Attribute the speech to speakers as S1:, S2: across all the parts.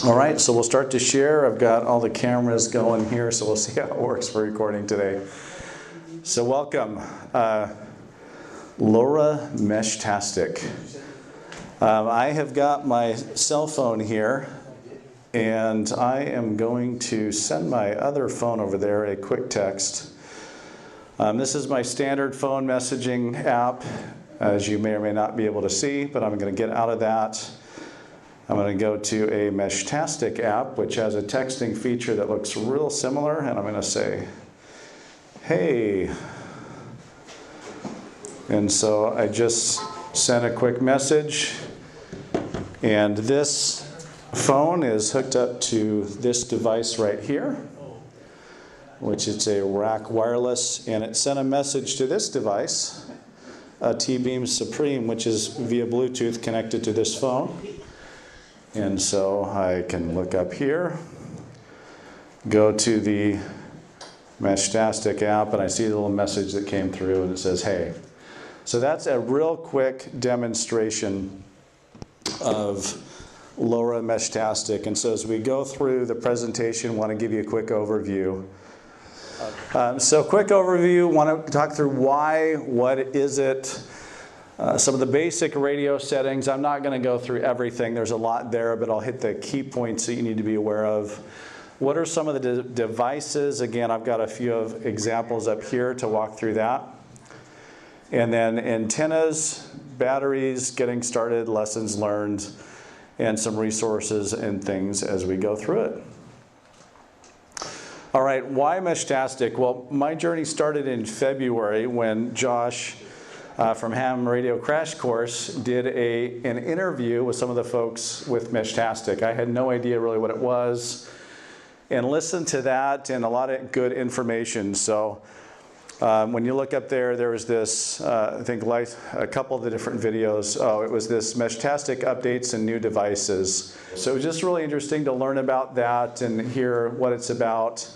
S1: All right, so we'll start to share. I've got all the cameras going here, so we'll see how it works for recording today. So welcome, LoRa Meshtastic. I have got my cell phone here, and I am going to send my other phone over there a quick text. This is my standard phone messaging app, as you may or may not be able to see, but I'm going to get out of that. I'm going to go to a Meshtastic app, which has a texting feature that looks real similar, and I'm going to say, hey. And so I just sent a quick message, and this phone is hooked up to this device right here, which is a RAKwireless, and it sent a message to this device, a T-Beam Supreme, which is via Bluetooth connected to this phone. And so I can look up here, go to the Meshtastic app, and I see the little message that came through, and it says, hey. So that's a real quick demonstration of LoRa Meshtastic. And so as we go through the presentation, I want to give you a quick overview. So quick overview, want to talk through why, what is it, some of the basic radio settings. I'm not going to go through everything. There's a lot there, but I'll hit the key points that you need to be aware of. What are some of the devices? Again, I've got a few of examples up here to walk through that. And then antennas, batteries, getting started, lessons learned, and some resources and things as we go through it. All right, why Meshtastic? Well, my journey started in February when Josh from Ham Radio Crash Course did an interview with some of the folks with Meshtastic. I had no idea really what it was, and listened to that and a lot of good information. So when you look up there, there was this, I think like a couple of the different videos. Oh, it was this Meshtastic updates and new devices. So it was just really interesting to learn about that and hear what it's about.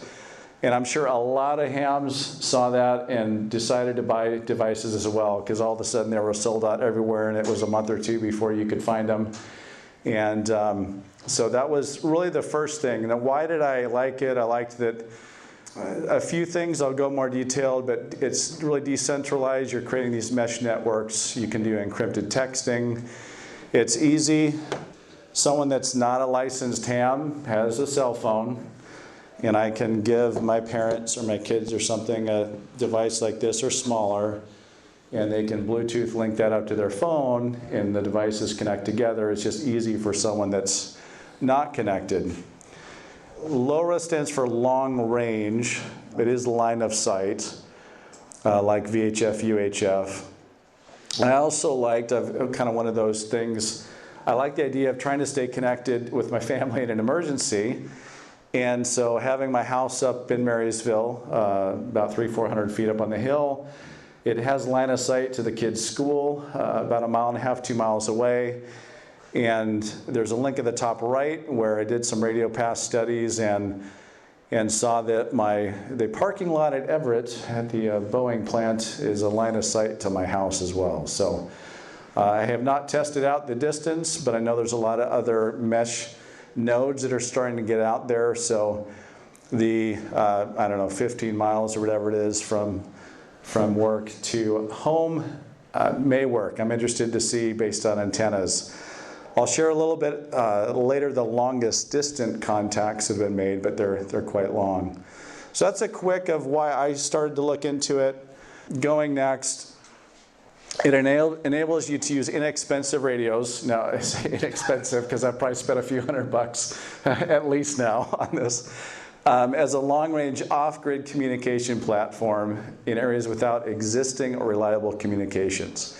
S1: And I'm sure a lot of hams saw that and decided to buy devices as well, because all of a sudden they were sold out everywhere, and it was a month or two before you could find them. And so that was really the first thing. Now, why did I like it? I liked that a few things, I'll go more detailed, but it's really decentralized. You're creating these mesh networks. You can do encrypted texting. It's easy. Someone that's not a licensed ham has a cell phone, and I can give my parents or my kids or something a device like this or smaller, and they can Bluetooth link that up to their phone, and the devices connect together. It's just easy for someone that's not connected. LoRa stands for long range. It is line of sight, like VHF, UHF. I also liked, kind of one of those things, I like the idea of trying to stay connected with my family in an emergency. And so having my house up in Marysville, about 300-400 feet up on the hill, it has line of sight to the kids' school, about 1.5 miles, 2 miles away. And there's a link at the top right where I did some radio pass studies and saw that the parking lot at Everett at the Boeing plant is a line of sight to my house as well. So I have not tested out the distance, but I know there's a lot of other mesh nodes that are starting to get out there. So the, I don't know, 15 miles or whatever it is from work to home may work. I'm interested to see based on antennas. I'll share a little bit later the longest distant contacts have been made, but they're quite long. So that's a quick of why I started to look into it. Going next, it enables you to use inexpensive radios. Now, I say inexpensive because I've probably spent a few $100 at least now on this, as a long-range off-grid communication platform in areas without existing or reliable communications.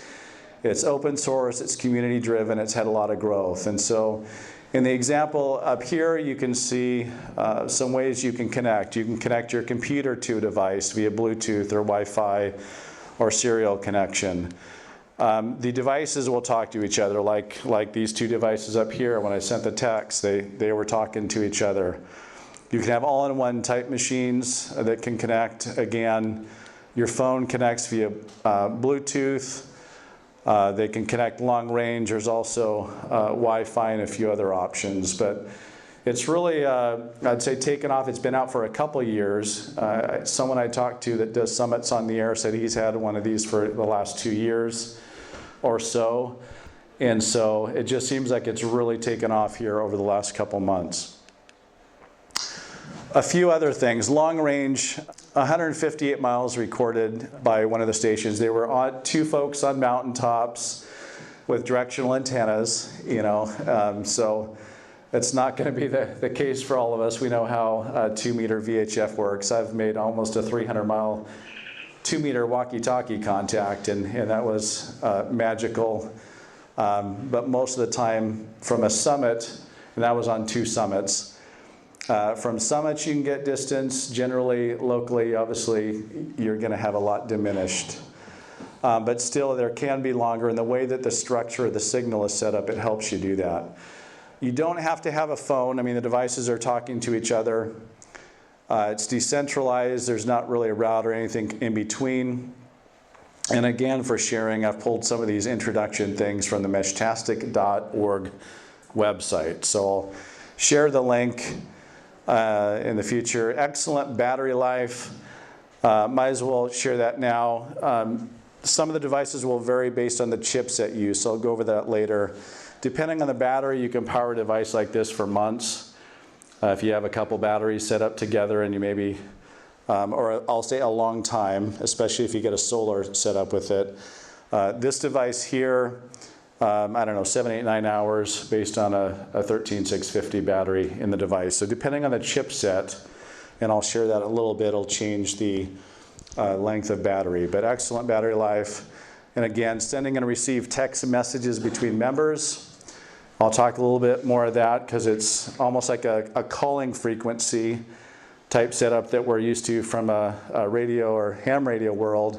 S1: It's open source, it's community driven, it's had a lot of growth. And so in the example up here, you can see some ways you can connect. You can connect your computer to a device via Bluetooth or Wi-Fi or serial connection. The devices will talk to each other, like these two devices up here. When I sent the text, they were talking to each other. You can have all-in-one type machines that can connect. Again, your phone connects via Bluetooth. They can connect long range. There's also Wi-Fi and a few other options. But It's really, I'd say, taken off. It's been out for a couple years. Someone I talked to that does summits on the air said he's had one of these for the last 2 years or so. And so it just seems like it's really taken off here over the last couple months. A few other things. Long range, 158 miles recorded by one of the stations. They were on 2 folks on mountaintops with directional antennas, so it's not going to be the case for all of us. We know how 2-meter VHF works. I've made almost a 300-mile 2-meter walkie-talkie contact, and that was magical. But most of the time from a summit, and that was on 2 summits. From summits you can get distance. Generally, locally, obviously, you're going to have a lot diminished. But still, there can be longer, and the way that the structure of the signal is set up, it helps you do that. You don't have to have a phone. I mean, the devices are talking to each other. It's decentralized. There's not really a route or anything in between. And again, for sharing, I've pulled some of these introduction things from the Meshtastic.org website. So I'll share the link in the future. Excellent battery life. Might as well share that now. Some of the devices will vary based on the chipset used, so I'll go over that later. Depending on the battery, you can power a device like this for months. If you have a couple batteries set up together and you maybe, or I'll say a long time, especially if you get a solar set up with it. This device here, I don't know, 7, 8, 9 hours based on a 13650 battery in the device. So depending on the chipset, and I'll share that a little bit, it'll change the length of battery. But excellent battery life. And again, sending and receive text messages between members. I'll talk a little bit more of that because it's almost like a calling frequency type setup that we're used to from a radio or ham radio world.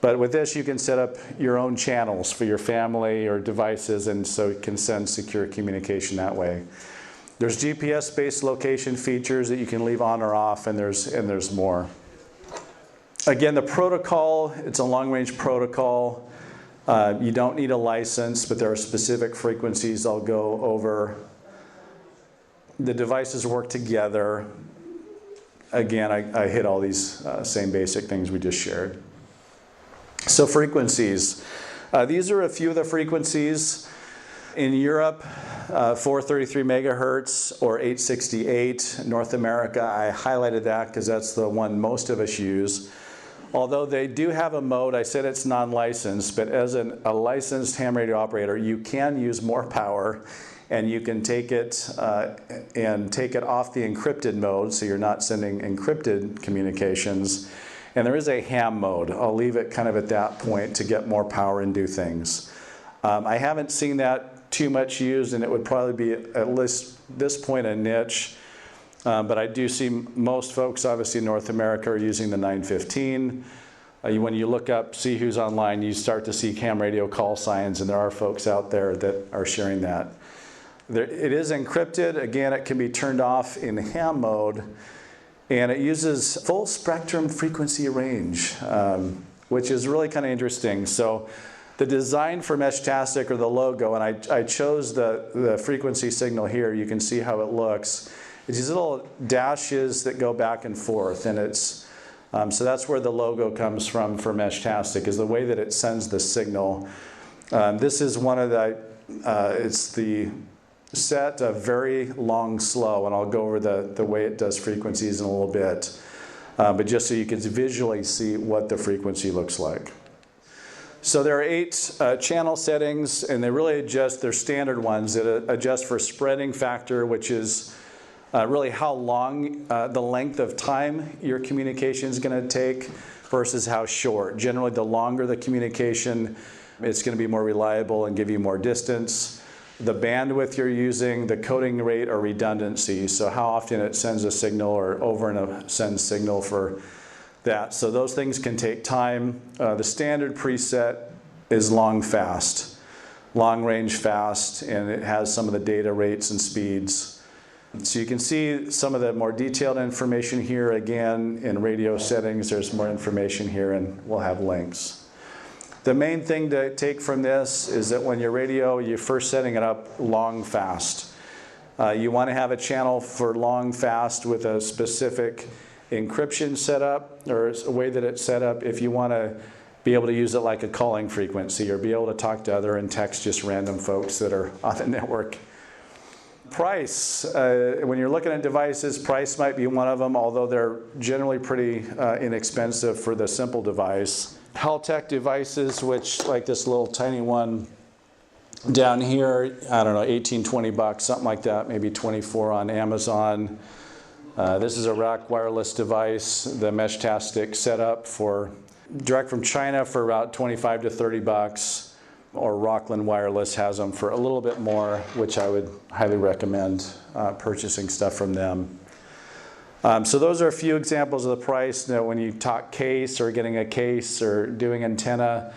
S1: But with this, you can set up your own channels for your family or devices, and so you can send secure communication that way. There's GPS-based location features that you can leave on or off, and there's more. Again, the protocol, it's a long-range protocol. You don't need a license, but there are specific frequencies I'll go over. The devices work together. Again, I hit all these same basic things we just shared. So frequencies. These are a few of the frequencies. In Europe, 433 megahertz or 868. North America, I highlighted that because that's the one most of us use. Although they do have a mode, I said it's non-licensed, but as a licensed ham radio operator, you can use more power, and you can take it off the encrypted mode, so you're not sending encrypted communications. And there is a ham mode. I'll leave it kind of at that point to get more power and do things. I haven't seen that too much used, and it would probably be, at least this point, a niche. But I do see most folks, obviously in North America, are using the 915. When you look up, see who's online, you start to see ham radio call signs, and there are folks out there that are sharing that. It is encrypted. Again, it can be turned off in ham mode, and it uses full spectrum frequency range, which is really kind of interesting. So the design for Meshtastic, or the logo, and I chose the frequency signal here. You can see how it looks. It's these little dashes that go back and forth, and it's so that's where the logo comes from for Meshtastic, is the way that it sends the signal. This is one of the, it's the set of very long slow, and I'll go over the way it does frequencies in a little bit, but just so you can visually see what the frequency looks like. So there are 8 channel settings, and they really adjust, they're standard ones that adjust for spreading factor, which is really how long, the length of time your communication is going to take versus how short. Generally, the longer the communication, it's going to be more reliable and give you more distance. The bandwidth you're using, the coding rate, or redundancy, so how often it sends a signal or over and a sends signal for that. So those things can take time. The standard preset is long fast, long range fast, and it has some of the data rates and speeds. So you can see some of the more detailed information here. Again, in radio settings, there's more information here, and we'll have links. The main thing to take from this is that when your radio, you're first setting it up long fast. You want to have a channel for long, fast with a specific encryption setup, or a way that it's set up if you want to be able to use it like a calling frequency, or be able to talk to other and text just random folks that are on the network. Price, when you're looking at devices, price might be one of them, although they're generally pretty inexpensive for the simple device. Heltec devices, which like this little tiny one down here, I don't know, 18, 20 bucks, something like that, maybe 24 on Amazon. This is a RAKwireless device, the Meshtastic setup for direct from China for about 25 to 30 bucks, or RAKwireless has them for a little bit more, which I would highly recommend purchasing stuff from them. So those are a few examples of the price. Now, when you talk case or getting a case or doing antenna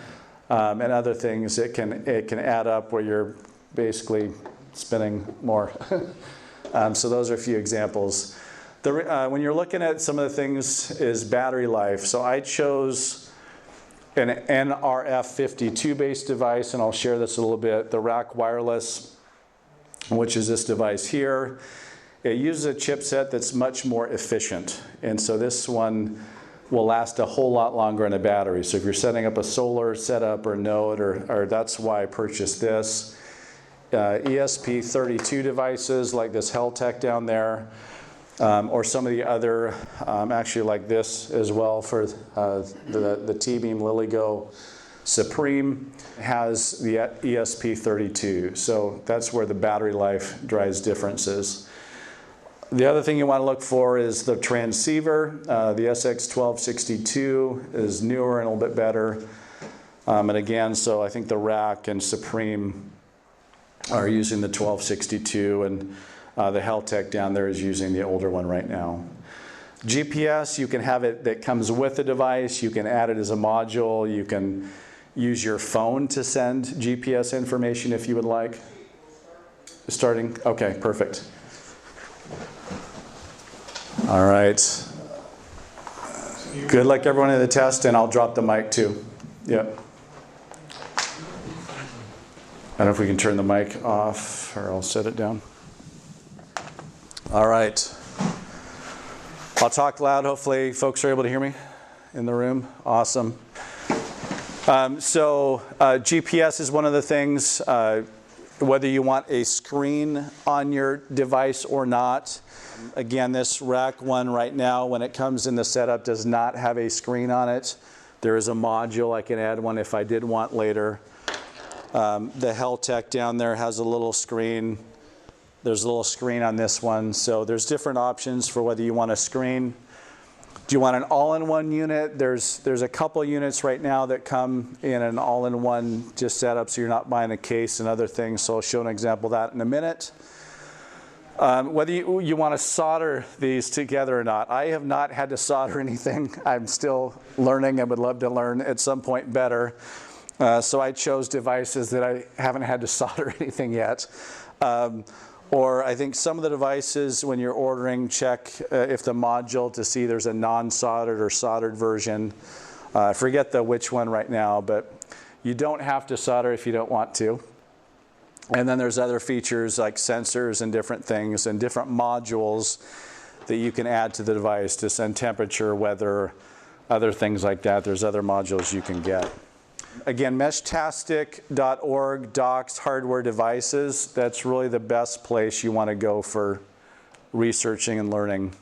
S1: and other things, it can add up where you're basically spending more. So those are a few examples. When you're looking at some of the things is battery life. So I chose an NRF52 based device, and I'll share this a little bit. The RAKwireless, which is this device here, it uses a chipset that's much more efficient. And so this one will last a whole lot longer in a battery. So if you're setting up a solar setup or node, or that's why I purchased this. ESP32 devices like this Heltec down there, or some of the other, actually like this as well for the T-Beam LILYGO Supreme has the ESP32. So that's where the battery life drives differences. The other thing you want to look for is the transceiver. The SX1262 is newer and a little bit better. And again, so I think the RAK and Supreme are using the 1262, and the Heltec down there is using the older one right now. GPS, you can have it that comes with the device. You can add it as a module. You can use your phone to send GPS information if you would like. Starting? Okay, perfect. All right. Good luck everyone in the test, and I'll drop the mic too. Yep. I don't know if we can turn the mic off, or I'll set it down. All right. I'll talk loud. Hopefully folks are able to hear me in the room. Awesome. GPS is one of the things, whether you want a screen on your device or not. Again, this RAK one right now, when it comes in the setup, does not have a screen on it. There is a module. I can add one if I did want later. The Heltec down there has a little screen. There's a little screen on this one. So there's different options for whether you want a screen. Do you want an all-in-one unit? There's a couple units right now that come in an all-in-one just setup, so you're not buying a case and other things. So I'll show an example of that in a minute. Whether you want to solder these together or not. I have not had to solder anything. I'm still learning and would love to learn at some point better. So I chose devices that I haven't had to solder anything yet. Or I think some of the devices, when you're ordering, check if the module to see there's a non-soldered or soldered version. I forget which one right now, but you don't have to solder if you don't want to. And then there's other features like sensors and different things and different modules that you can add to the device to send temperature, weather, other things like that. There's other modules you can get. Again, meshtastic.org docs hardware devices. That's really the best place you want to go for researching and learning.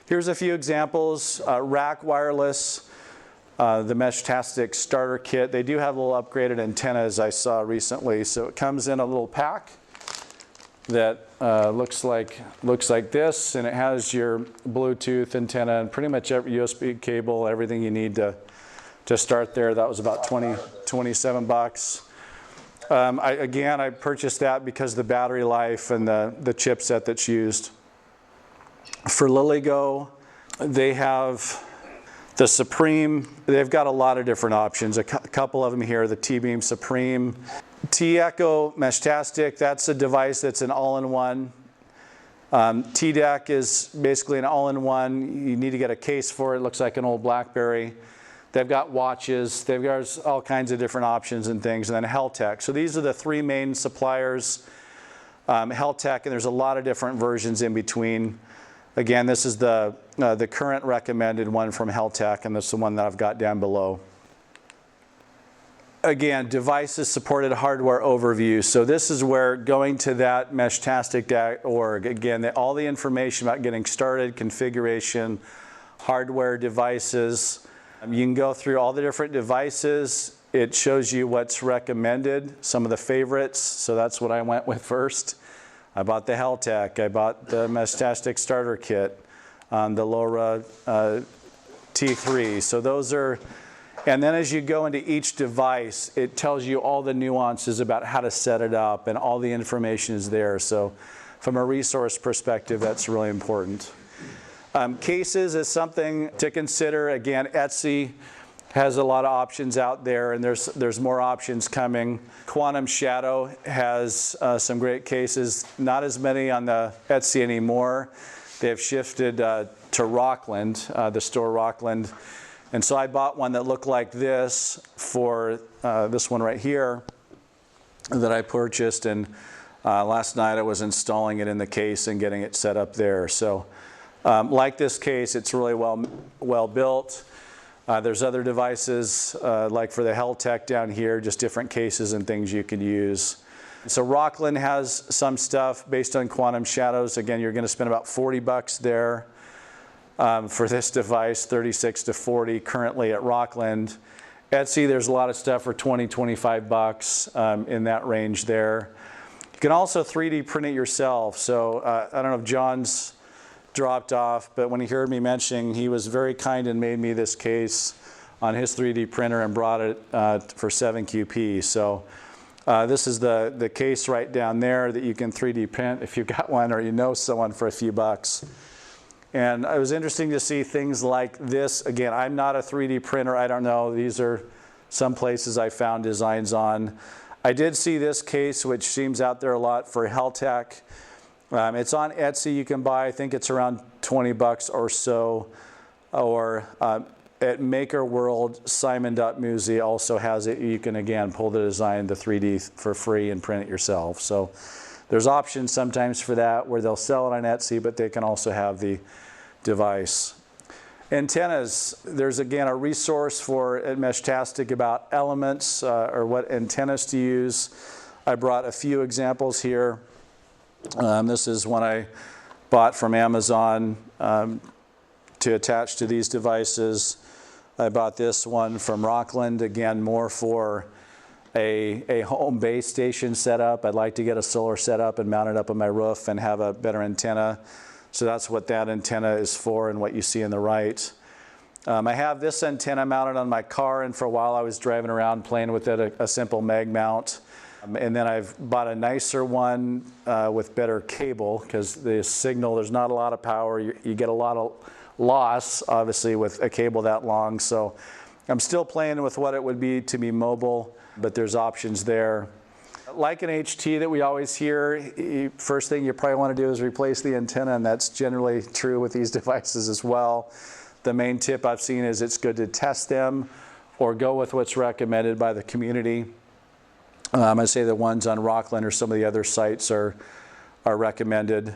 S1: Here's a few examples. RAKwireless, the Meshtastic starter kit. They do have a little upgraded antennas I saw recently. So it comes in a little pack that looks like this, and it has your Bluetooth antenna and pretty much every USB cable, everything you need to start there. That was about 27 bucks. I purchased that because of the battery life and the chipset that's used. For LILYGO, they have the Supreme. They've got a lot of different options. A couple of them here, the T-Beam Supreme. T-Echo Meshtastic, that's a device that's an all-in-one. T-Deck is basically an all-in-one. You need to get a case for it. It looks like an old BlackBerry. They've got watches. They've got all kinds of different options and things. And then Heltec. So these are the three main suppliers. Heltec, and there's a lot of different versions in between. Again, this is the current recommended one from Heltec, and this is the one that I've got down below. Again, devices supported hardware overview. So this is where going to that meshtastic.org, again, all the information about getting started, configuration, hardware, devices. You can go through all the different devices. It shows you what's recommended, some of the favorites. So that's what I went with first. I bought the Heltec. I bought the Meshtastic starter kit, the LoRa T3. So those are, and then as you go into each device, it tells you all the nuances about how to set it up, and all the information is there. So from a resource perspective, that's really important. Cases is something to consider. Again, Etsy has a lot of options out there, and there's more options coming. Quantum Shadow has some great cases. Not as many on the Etsy anymore. They have shifted to Rockland, the store Rockland. And so I bought one that looked like this for this one right here that I purchased, and last night I was installing it in the case and getting it set up there. So like this case, it's really well built. There's other devices like for the Heltec down here, just different cases and things you can use. So Rockland has some stuff based on quantum shadows. Again, you're going to spend about 40 bucks there for this device, 36 to 40 currently at Rockland. Etsy, there's a lot of stuff for 20, 25 bucks in that range there. You can also 3D print it yourself. So I don't know if John's dropped off, but when he heard me mentioning, he was very kind and made me this case on his 3D printer and brought it for 7QP. So this is the case right down there that you can 3D print if you've got one or you know someone for a few bucks. And it was interesting to see things like this. Again, I'm not a 3D printer. I don't know. These are some places I found designs on. I did see this case, which seems out there a lot, for Heltec. It's on Etsy. You can buy, I think it's around 20 bucks or so. Or at Maker World, Simon.Musi also has it. You can, again, pull the design, the 3D for free and print it yourself. So there's options sometimes for that where they'll sell it on Etsy, but they can also have the device. Antennas, there's again a resource for at Meshtastic about elements or what antennas to use. I brought a few examples here. This is one I bought from Amazon to attach to these devices. I bought this one from Rockland, again more for a home base station setup. I'd like to get a solar setup and mount it up on my roof and have a better antenna. So that's what that antenna is for and what you see on the right. I have this antenna mounted on my car, and for a while I was driving around playing with it, a simple mag mount. And then I've bought a nicer one with better cable, because the signal, there's not a lot of power. You get a lot of loss, obviously, with a cable that long. So I'm still playing with what it would be to be mobile, but there's options there. Like an HT that we always hear, first thing you probably want to do is replace the antenna, and that's generally true with these devices as well. The main tip I've seen is it's good to test them or go with what's recommended by the community. I say the ones on Rockland or some of the other sites are recommended.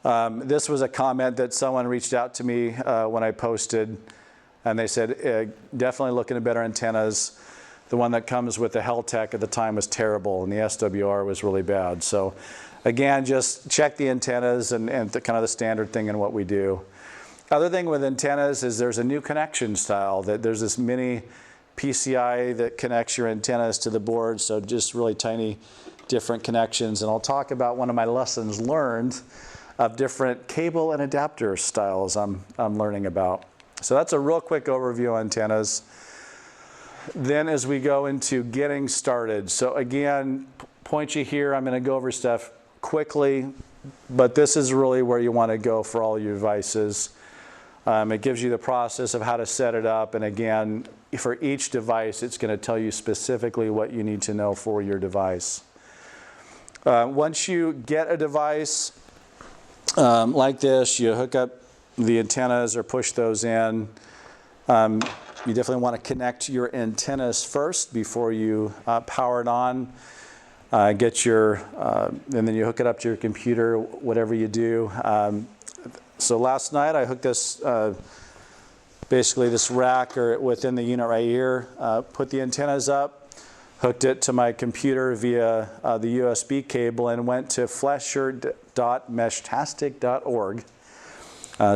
S1: This was a comment that someone reached out to me when I posted, and they said, definitely looking at better antennas. The one that comes with the Heltec at the time was terrible, and the SWR was really bad. So again, just check the antennas and kind of the standard thing in what we do. Other thing with antennas is there's a new connection style. That there's this mini PCI that connects your antennas to the board, so just really tiny different connections. And I'll talk about one of my lessons learned of different cable and adapter styles I'm learning about. So that's a real quick overview of antennas. Then as we go into getting started, so again, point you here, I'm going to go over stuff quickly, but this is really where you want to go for all your devices. It gives you the process of how to set it up, and again, for each device, it's going to tell you specifically what you need to know for your device. Once you get a device like this, you hook up the antennas or push those in. You definitely want to connect your antennas first before you power it on. get your, and then you hook it up to your computer, whatever you do. So last night I hooked this, basically this rack or within the unit right here, put the antennas up, hooked it to my computer via the USB cable, and went to flesher.meshtastic.org.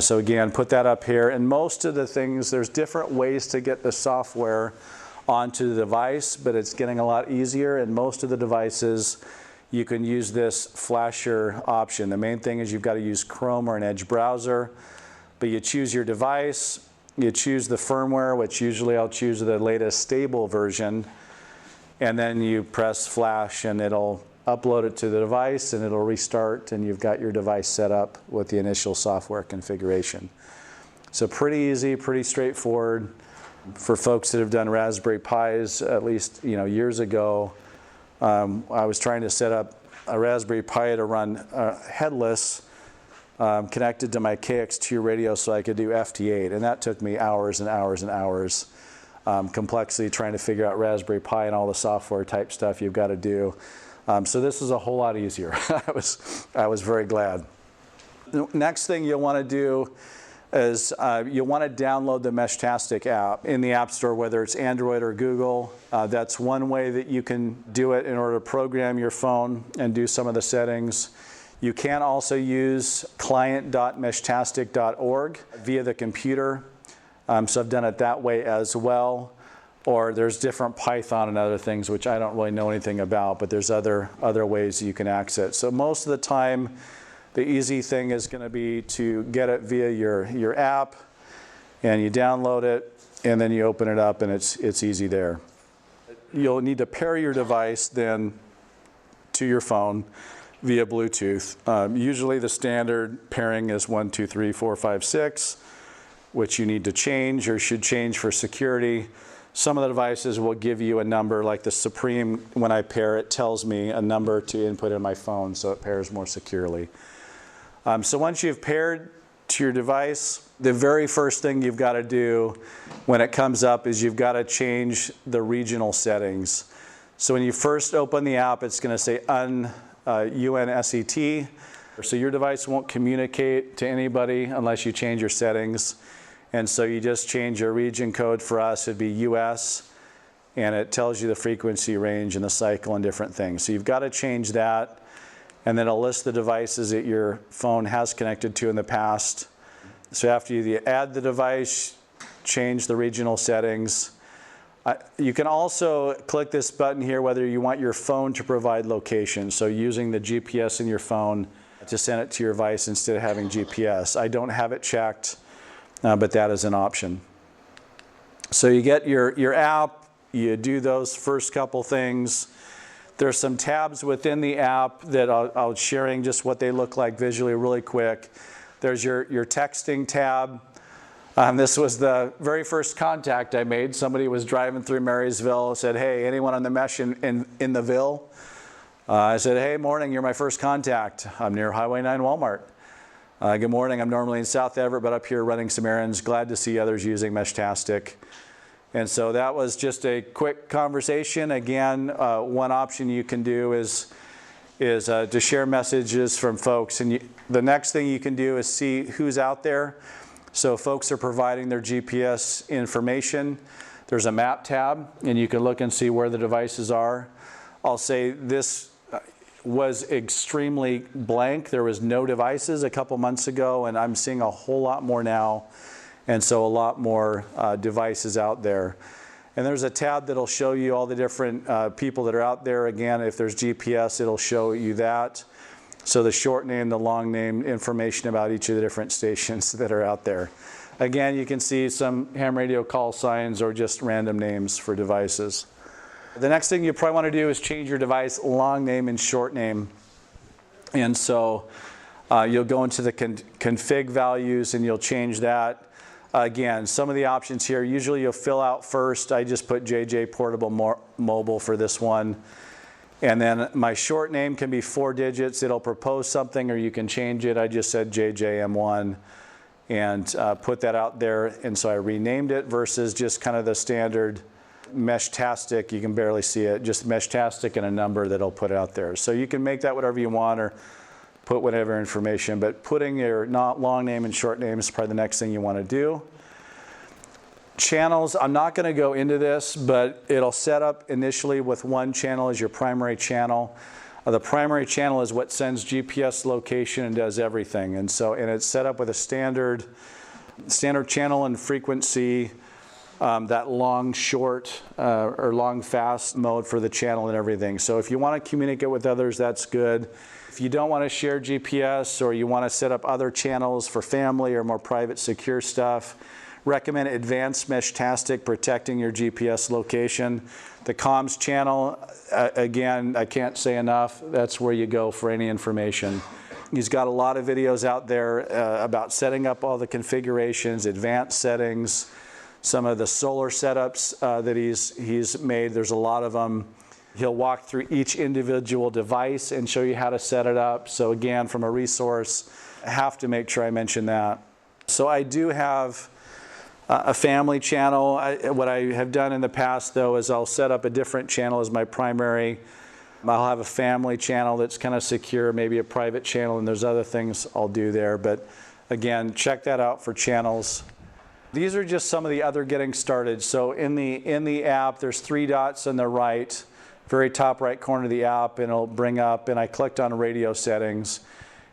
S1: So again, put that up here. And most of the things, there's different ways to get the software onto the device, but it's getting a lot easier. And most of the devices, you can use this Flasher option. The main thing is you've got to use Chrome or an Edge browser, but you choose your device, you choose the firmware, which usually I'll choose the latest stable version, and then you press Flash and it'll upload it to the device and it'll restart, and you've got your device set up with the initial software configuration. So pretty easy, pretty straightforward. For folks that have done Raspberry Pis, at least years ago, I was trying to set up a Raspberry Pi to run headless, connected to my KX2 radio so I could do FT8, and that took me hours and hours and hours. Complexity trying to figure out Raspberry Pi and all the software type stuff you've got to do. So this is a whole lot easier. I was very glad. The next thing you'll want to do is you'll want to download the Meshtastic app in the App Store, whether it's Android or Google. That's one way that you can do it in order to program your phone and do some of the settings. You can also use client.meshtastic.org via the computer. So I've done it that way as well. Or there's different Python and other things which I don't really know anything about, but there's other ways you can access. So most of the time, the easy thing is going to be to get it via your app, and you download it, and then you open it up, and it's easy there. You'll need to pair your device then to your phone via Bluetooth. Usually the standard pairing is 1, 2, 3, 4, 5, 6, which you need to change or should change for security. Some of the devices will give you a number, like the Supreme, when I pair it, tells me a number to input in my phone, so it pairs more securely. So once you've paired to your device, the very first thing you've got to do when it comes up is you've got to change the regional settings. So when you first open the app, it's going to say UNSET. So your device won't communicate to anybody unless you change your settings. And so you just change your region code. For us, it'd be US, and it tells you the frequency range and the cycle and different things. So you've got to change that, and then it'll list the devices that your phone has connected to in the past. So after you add the device, change the regional settings. You can also click this button here whether you want your phone to provide location. So using the GPS in your phone to send it to your device instead of having GPS. I don't have it checked. But that is an option. So you get your app, you do those first couple things. There's some tabs within the app that I'll sharing just what they look like visually really quick. There's your texting tab. This was the very first contact I made. Somebody was driving through Marysville, said, hey, anyone on the mesh in the Ville? I said, hey, morning, you're my first contact. I'm near Highway 9 Walmart. Good morning, I'm normally in South Everett, but up here running some errands. Glad to see others using Meshtastic. And so that was just a quick conversation. Again, one option you can do is to share messages from folks. And the next thing you can do is see who's out there. So folks are providing their GPS information. There's a map tab, and you can look and see where the devices are. I'll say this was extremely blank. There was no devices a couple months ago, and I'm seeing a whole lot more now, and so a lot more devices out there. And there's a tab that'll show you all the different people that are out there. Again, if there's GPS, it'll show you that. So the short name, the long name, information about each of the different stations that are out there. Again, you can see some ham radio call signs or just random names for devices. The next thing you probably want to do is change your device long name and short name. And so you'll go into the config values and you'll change that. Again, some of the options here, usually you'll fill out first. I just put JJ Portable Mobile for this one. And then my short name can be 4 digits. It'll propose something or you can change it. I just said JJM1 and put that out there. And so I renamed it versus just kind of the standard Meshtastic, you can barely see it, just Meshtastic and a number that'll put out there. So you can make that whatever you want or put whatever information, but putting your not long name and short name is probably the next thing you want to do. Channels, I'm not going to go into this, but it'll set up initially with one channel as your primary channel. The primary channel is what sends GPS location and does everything. And it's set up with a standard channel and frequency, that long short or long fast mode for the channel and everything. So if you want to communicate with others, that's good. If you don't want to share GPS or you want to set up other channels for family or more private secure stuff, recommend advanced Meshtastic protecting your GPS location. The comms channel, again, I can't say enough, that's where you go for any information. He's got a lot of videos out there about setting up all the configurations, advanced settings, some of the solar setups that he's made. There's a lot of them. He'll walk through each individual device and show you how to set it up. So again, from a resource, I have to make sure I mention that. So I do have a family channel. What I have done in the past, though, is I'll set up a different channel as my primary. I'll have a family channel that's kind of secure, maybe a private channel, and there's other things I'll do there. But again, check that out for channels. These are just some of the other getting started. So in the app, there's 3 dots on the right, very top right corner of the app, and it'll bring up, and I clicked on radio settings.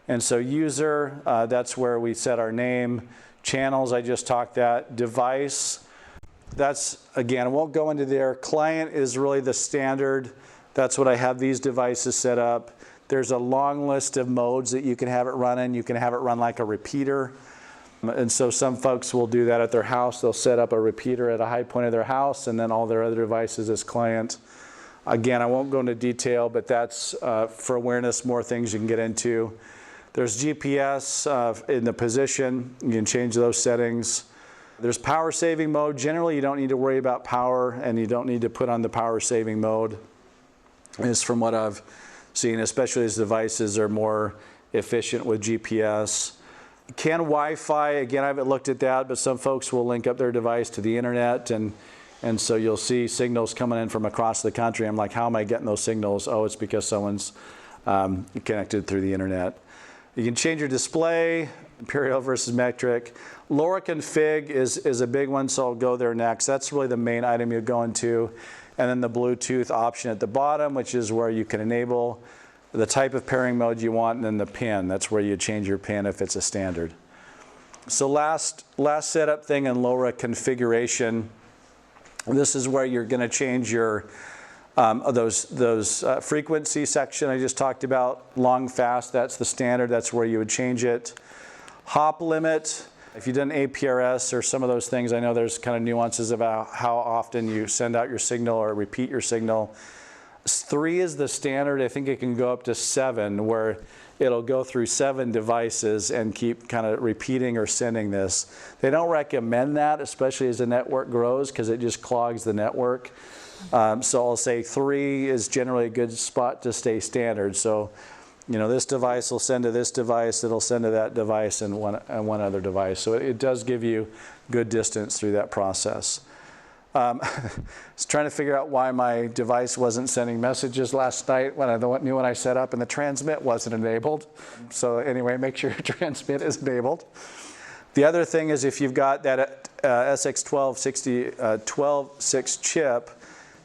S1: And so user, that's where we set our name. Channels, I just talked that. Device, that's, again, I won't go into there. Client is really the standard. That's what I have these devices set up. There's a long list of modes that you can have it run in. You can have it run like a repeater. And so some folks will do that at their house. They'll set up a repeater at a high point of their house and then all their other devices as client. Again, I won't go into detail, but that's for awareness, more things you can get into. There's GPS in the position. You can change those settings. There's power saving mode. Generally, you don't need to worry about power, and you don't need to put on the power saving mode. Is from what I've seen, especially as devices are more efficient with GPS. Can Wi-Fi, again, I haven't looked at that, but some folks will link up their device to the internet, and so you'll see signals coming in from across the country. I'm like, how am I getting those signals? Oh, it's because someone's connected through the internet. You can change your display, imperial versus metric. LoRa config is a big one, so I'll go there next. That's really the main item you go into. And then the Bluetooth option at the bottom, which is where you can enable the type of pairing mode you want, and then the pin. That's where you change your pin if it's a standard. So last setup thing in LoRa configuration, this is where you're going to change your those frequency section I just talked about, long, fast, that's the standard, that's where you would change it. Hop limit, if you've done APRS or some of those things, I know there's kind of nuances about how often you send out your signal or repeat your signal. 3 is the standard. I think it can go up to 7, where it'll go through 7 devices and keep kind of repeating or sending this. They don't recommend that, especially as the network grows, because it just clogs the network. So I'll say 3 is generally a good spot to stay standard. So, you know, this device will send to this device, it'll send to that device and one other device. So it does give you good distance through that process. I was trying to figure out why my device wasn't sending messages last night when I knew when I set up, and the transmit wasn't enabled. So anyway, make sure your transmit is enabled. The other thing is if you've got that SX12/6 chip,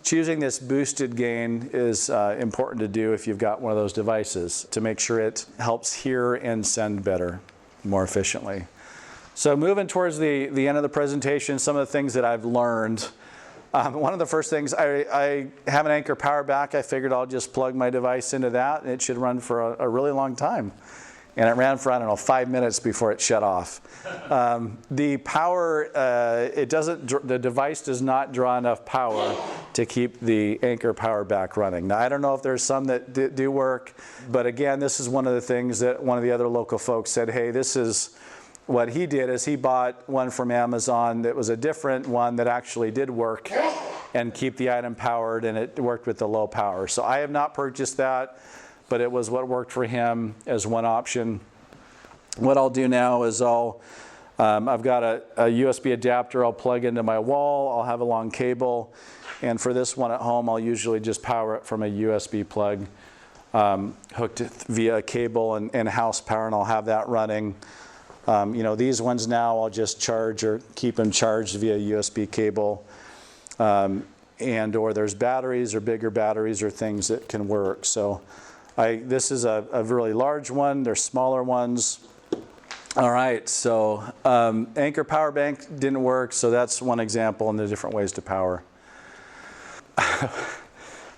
S1: choosing this boosted gain is important to do if you've got one of those devices to make sure it helps hear and send better, more efficiently. So moving towards the end of the presentation, some of the things that I've learned. One of the first things, I have an Anker Powerbank. I figured I'll just plug my device into that, and it should run for a really long time. And it ran for, I don't know, 5 minutes before it shut off. The power, the device does not draw enough power to keep the Anker Powerbank running. Now, I don't know if there's some that do work, but again, this is one of the things that one of the other local folks said, hey, this is what he did is he bought one from Amazon that was a different one that actually did work and keep the item powered, and it worked with the low power. So I have not purchased that, but it was what worked for him as one option. What I'll do now is I've got a USB adapter I'll plug into my wall. I'll have a long cable, And for this one at home, I'll usually just power it from a USB plug, hooked via a cable and house power, and I'll have that running. You know, these ones now I'll just charge or keep them charged via USB cable. And or there's batteries or bigger batteries or things that can work. So this is a really large one. There's smaller ones. All right, so Anker Powerbank didn't work, so that's one example, and there's different ways to power.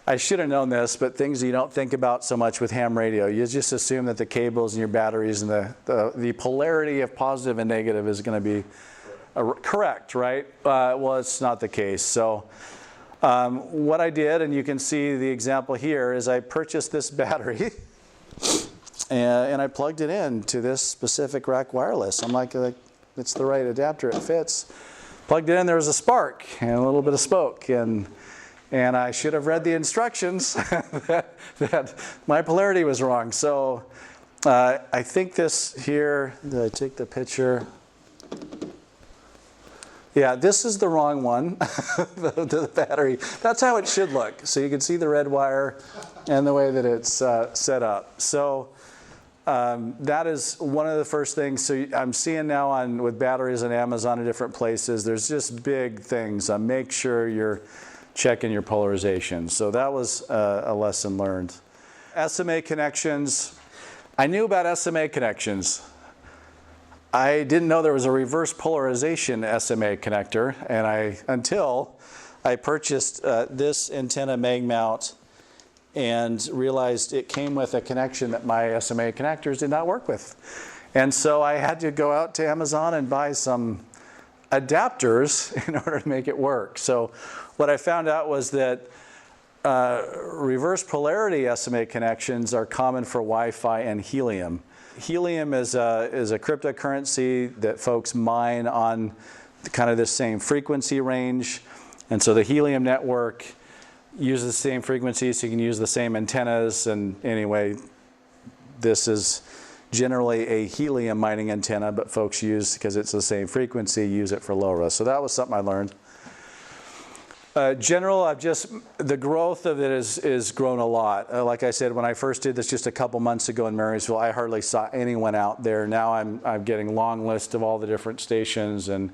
S1: I should have known this, but things you don't think about so much with ham radio. You just assume that the cables and your batteries and the polarity of positive and negative is going to be correct, right? Well, it's not the case. So what I did, and you can see the example here, is I purchased this battery and I plugged it in to this specific RAKwireless. I'm like, it's the right adapter, it fits. Plugged it in, there was a spark and a little bit of smoke. And I should have read the instructions that my polarity was wrong. So I think this here, did I take the picture? Yeah, this is the wrong one, the battery. That's how it should look. So you can see the red wire and the way that it's set up. So that is one of the first things. So I'm seeing now with batteries on Amazon and different places, there's just big things. Make sure you're checking your polarization. So that was a lesson learned. SMA connections. I knew about SMA connections. I didn't know there was a reverse polarization SMA connector, and until I purchased this antenna mag mount and realized it came with a connection that my SMA connectors did not work with. And so I had to go out to Amazon and buy some adapters in order to make it work. So what I found out was that reverse polarity SMA connections are common for Wi-Fi and helium. Helium is a cryptocurrency that folks mine on kind of the same frequency range. And so the helium network uses the same frequencies, so you can use the same antennas. And anyway, this is generally a helium mining antenna, but folks use, because it's the same frequency, use it for LoRa. So that was something I learned. The growth of it is grown a lot. Like I said, when I first did this just a couple months ago in Marysville, I hardly saw anyone out there. Now I'm getting long lists of all the different stations, and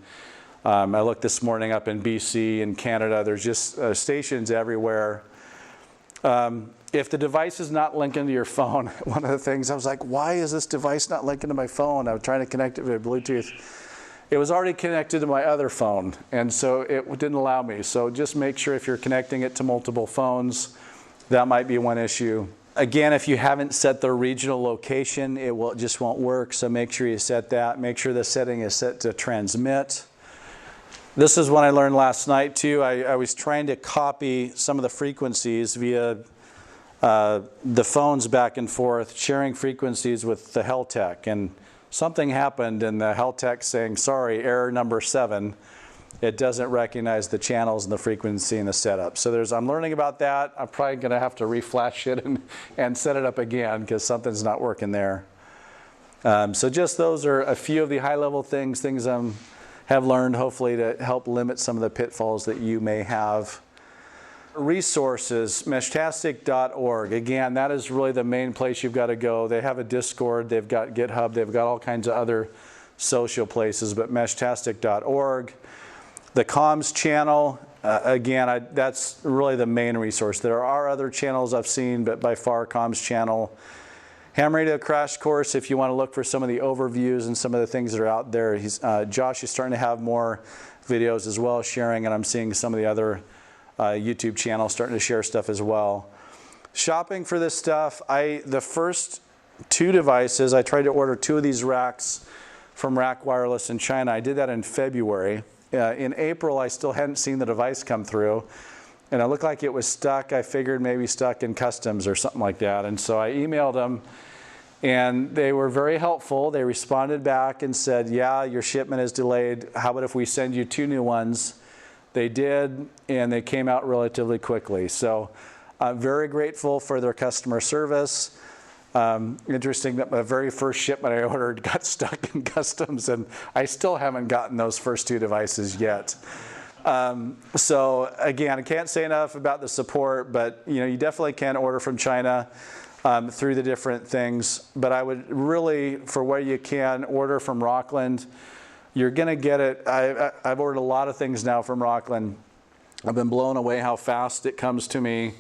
S1: I looked this morning up in BC and Canada. There's just stations everywhere. If the device is not linked into your phone, one of the things I was like, why is this device not linked into my phone? I was trying to connect it via Bluetooth. It was already connected to my other phone, and so it didn't allow me. So just make sure if you're connecting it to multiple phones, that might be one issue. Again, if you haven't set the regional location, just won't work, so make sure you set that. Make sure the setting is set to transmit. This is one I learned last night too. I was trying to copy some of the frequencies via the phones back and forth, sharing frequencies with the Heltec, and something happened in the Heltec saying, sorry, error number 7. It doesn't recognize the channels and the frequency and the setup. So I'm learning about that. I'm probably going to have to reflash it and set it up again because something's not working there. So just those are a few of the high-level things I have learned, hopefully, to help limit some of the pitfalls that you may have. Resources, Meshtastic.org. Again, that is really the main place you've got to go. They have a Discord, they've got GitHub, they've got all kinds of other social places, but Meshtastic.org. The comms channel, again, that's really the main resource. There are other channels I've seen, but by far comms channel. Ham Radio Crash Course, if you want to look for some of the overviews and some of the things that are out there. Josh is starting to have more videos as well, sharing, and I'm seeing some of the other YouTube channel starting to share stuff as well. Shopping for this stuff, the first 2 devices, I tried to order 2 of these racks from RAKwireless in China. I did that in February. In April, I still hadn't seen the device come through, and it looked like it was stuck. I figured maybe stuck in customs or something like that, and so I emailed them, and they were very helpful. They responded back and said, yeah, your shipment is delayed. How about if we send you 2 new ones? They did, and they came out relatively quickly. So I'm very grateful for their customer service. Interesting that my very first shipment I ordered got stuck in customs, and I still haven't gotten those first 2 devices yet. So again, I can't say enough about the support, but you definitely can order from China through the different things. But I would really, for where you can, order from Rockland. You're going to get it. I've ordered a lot of things now from Rockland. I've been blown away how fast it comes to me,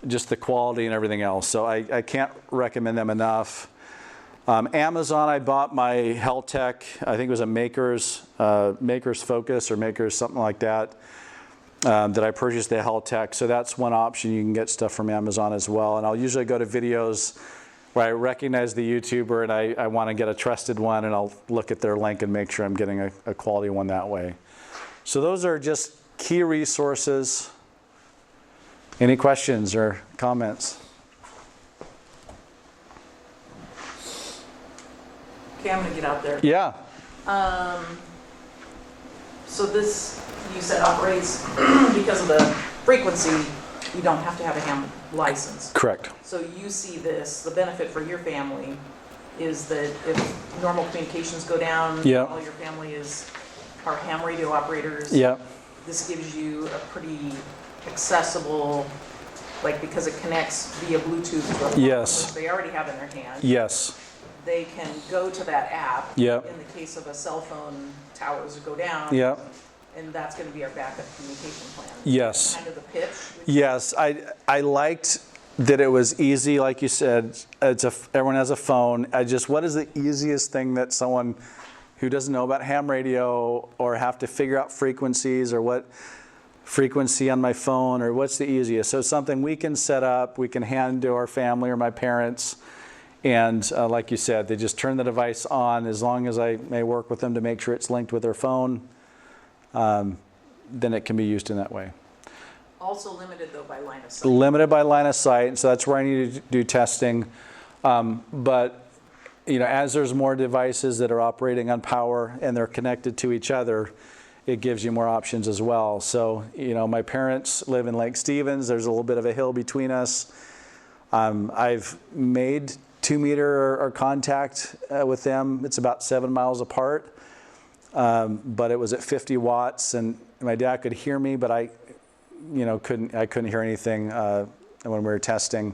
S1: just the quality and everything else. So I can't recommend them enough. Amazon, I bought my Heltec, I think it was a Maker's Focus or Maker's something like that, that I purchased the Heltec. So that's one option. You can get stuff from Amazon as well. And I'll usually go to videos where I recognize the YouTuber and I want to get a trusted one, and I'll look at their link and make sure I'm getting a quality one that way. So those are just key resources. Any questions or comments?
S2: Okay, I'm going to get out there.
S1: Yeah.
S2: So this, you said, operates because of the frequency. You don't have to have a ham license.
S1: Correct.
S2: So you see this, the benefit for your family is that if normal communications go down,
S1: Yep.
S2: all your family are ham radio operators.
S1: Yep.
S2: This gives you a pretty accessible, like, because it connects via Bluetooth to a phone,
S1: Yes.
S2: which they already have in their hand.
S1: Yes.
S2: They can go to that app.
S1: Yep.
S2: In the case of a cell phone, towers go down.
S1: Yep.
S2: And that's going to be our backup communication plan.
S1: Yes.
S2: Kind of the pitch.
S1: Yes. I liked that it was easy, like you said. Everyone has a phone. What is the easiest thing that someone who doesn't know about ham radio or have to figure out frequencies or what frequency on my phone or what's the easiest? So something we can set up, we can hand to our family or my parents. And like you said, they just turn the device on. As long as I may work with them to make sure it's linked with their phone, then it can be used in that way.
S2: Also limited, though, by line of sight.
S1: Limited by line of sight, so that's where I need to do testing. But as there's more devices that are operating on power and they're connected to each other, it gives you more options as well. So, my parents live in Lake Stevens. There's a little bit of a hill between us. I've made 2-meter or contact with them. It's about 7 miles apart, but it was at 50 watts, and my dad could hear me, but I couldn't hear anything when we were testing.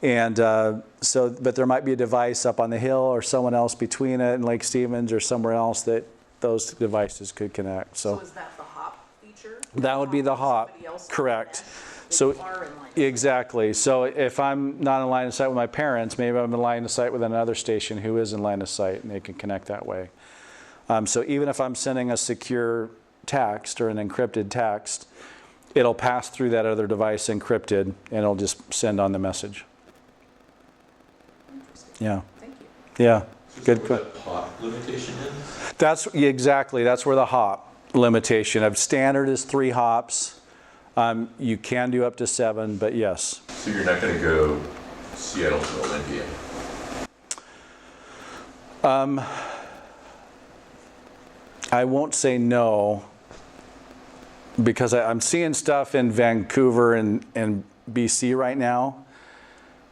S1: And but there might be a device up on the hill or someone else between it in Lake Stevens or somewhere else that those devices could connect. So
S2: is that the hop feature?
S1: That would be the hop, correct. So exactly. So if I'm not in line of sight with my parents, maybe I'm in line of sight with another station who is in line of sight, and they can connect that way. So even if I'm sending a secure text or an encrypted text, it'll pass through that other device encrypted, and it'll just send on the message. Yeah.
S2: Thank you.
S1: Yeah.
S3: So
S1: Good.
S3: where the hop limitation is?
S1: That's exactly. That's where the hop limitation of standard is 3 hops. You can do up to 7, but yes.
S3: So you're not going to go Seattle to Olympia?
S1: I won't say no, because I'm seeing stuff in Vancouver and BC right now,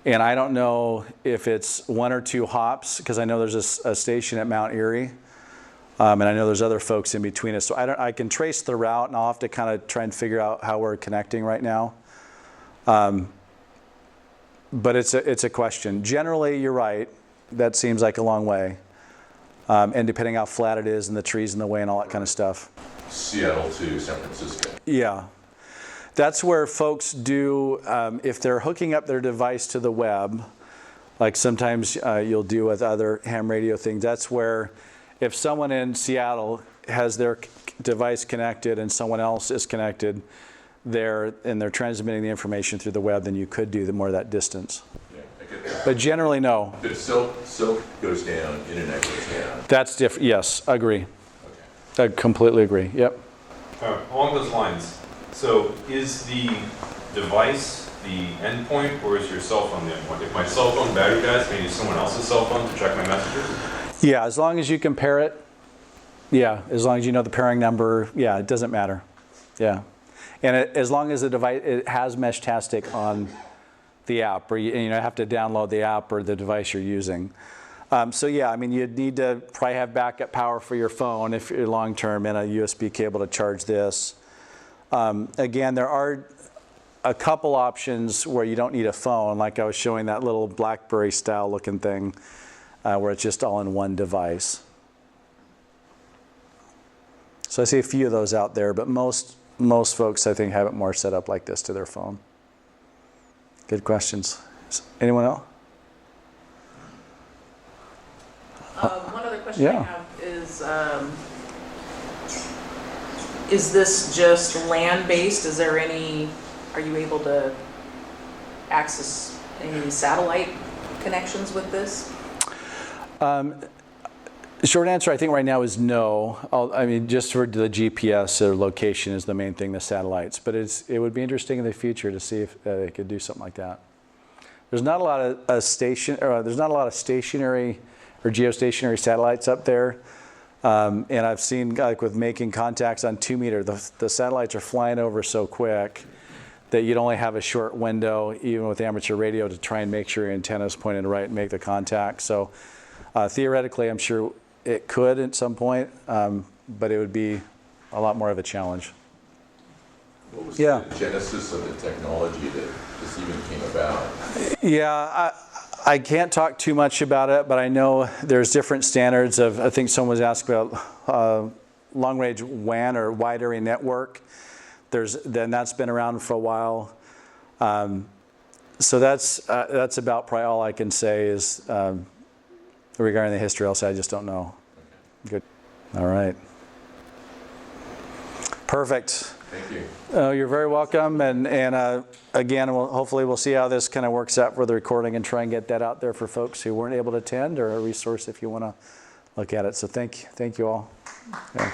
S1: and I don't know if it's 1 or 2 hops, because I know there's a station at Mount Erie, and I know there's other folks in between us. So I can trace the route, and I'll have to kind of try and figure out how we're connecting right now. But it's a question. Generally, you're right. That seems like a long way. And depending how flat it is and the trees in the way and all that kind of stuff.
S3: Seattle to San Francisco.
S1: Yeah. That's where folks do, if they're hooking up their device to the web, like sometimes you'll do with other ham radio things, that's where if someone in Seattle has their device connected and someone else is connected, they're transmitting the information through the web, then you could do more of that distance.
S3: Yeah, I get that.
S1: But generally, no.
S3: But if silk goes down, internet goes down.
S1: That's different. Yes, agree.
S3: Okay.
S1: I completely agree. Yep.
S4: Along those lines, so is the device the endpoint, or is your cell phone the endpoint? If my cell phone battery dies, can I use someone else's cell phone to check my messages?
S1: Yeah, as long as you can pair it. Yeah, as long as you know the pairing number. Yeah, it doesn't matter. Yeah. And as long as the device it has Meshtastic on the app, or you have to download the app or the device you're using. So yeah, I mean, you'd need to probably have backup power for your phone if you're long-term, and a USB cable to charge this. Again, there are a couple options where you don't need a phone, like I was showing that little BlackBerry style looking thing, where it's just all in one device. So I see a few of those out there, but most folks, I think, have it more set up like this to their phone. Good questions. Anyone else?
S2: One other question
S1: Yeah.
S2: I have is this just land-based? Is there any, are you able to access any satellite connections with this?
S1: The short answer, I think, right now is no. I mean, just for the GPS or location is the main thing, the satellites. But it would be interesting in the future to see if they could do something like that. There's not a lot of there's not a lot of stationary or geostationary satellites up there. And I've seen, like with making contacts on 2 meter, the satellites are flying over so quick that you'd only have a short window, even with amateur radio, to try and make sure your antenna is pointed right and make the contact. So theoretically, I'm sure it could at some point, but it would be a lot more of a challenge.
S3: What was
S1: Yeah.
S3: the genesis of the technology that this even came about?
S1: Yeah, I can't talk too much about it, but I know there's different standards of, I think someone was asked about long-range WAN or wide area network. Then that's been around for a while. So that's about probably all I can say is regarding the history. Else I just don't know. Good. All right. Perfect.
S3: Thank you.
S1: You're very welcome, and again, hopefully we'll see how this kind of works out for the recording and try and get that out there for folks who weren't able to attend, or a resource if you want to look at it. So thank you all. Yeah.